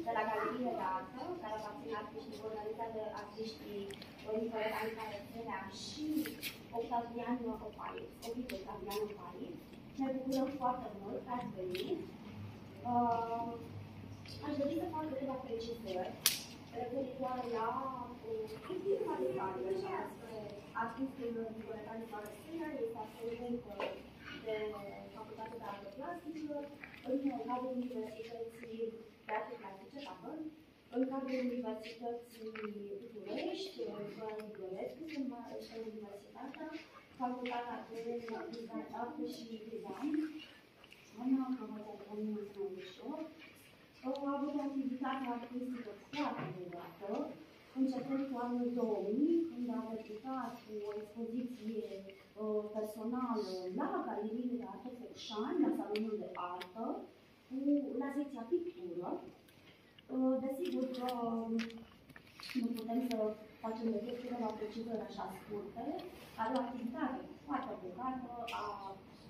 de la Galerie de Artă, care aparține artiștii, organizează artiștii Nicoleta Rețelea și Octavian Opaie. Ne bucurăm foarte mult că ați venit. Aș dori să fac câteva precizări referitoare la câteva detalii despre artistul Nicoleta Rețelea. Este absolvent de Facultatea de Artă Plastică, în cadrul Universității de Arte Plastice, în cadrul Universității București, în Goretscu, este Universitatea, Facultatea de Artă și Design, Ana Camața a avut o activitate artistică foarte bogată, începând cu anul 2000, când a replicat cu o expoziție personală la Galeriile de Artă Focșani, la Salonul de Artă, la secția pictură. Desigur că nu putem să facem decât câteva precizări așa scurte. Are o activitate foarte bogată, a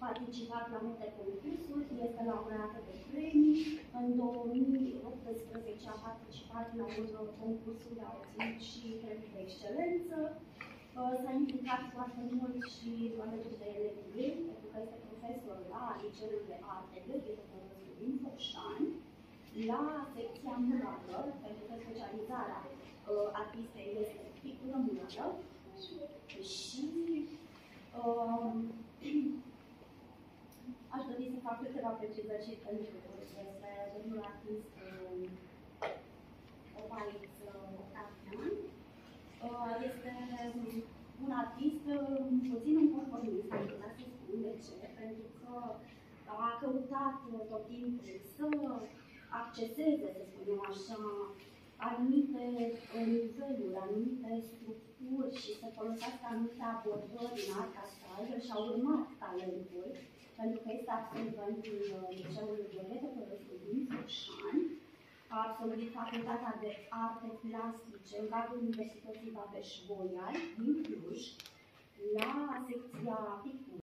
participat la multe concursuri, este laureată de premii. În 2018 a participat la unor concursuri, a obținut și premii de excelență. S-a implicat foarte mult și alături de elevii ei, pentru că este profesor la Liceul de Arte din Focșani, la secția murală, pentru că specializarea artistei este pictură murală și aș dori să fac câteva precizări și pentru despre domnul artist Opaiț Octavian. Este un artist puțin inconformist, aș putea să spun de ce, pentru că a căutat tot timpul să acceseze, să spunem așa, anumite niveluri, anumite structuri și să folosească anumite abordări în arta stradă și a urmat talentul, pentru că este absolventul Liceului Violeta Pălăscu din Focșani, a absolvit Facultatea de Arte Plastice în cadrul Universității Babeș-Bolyai din Cluj, la secția pictură.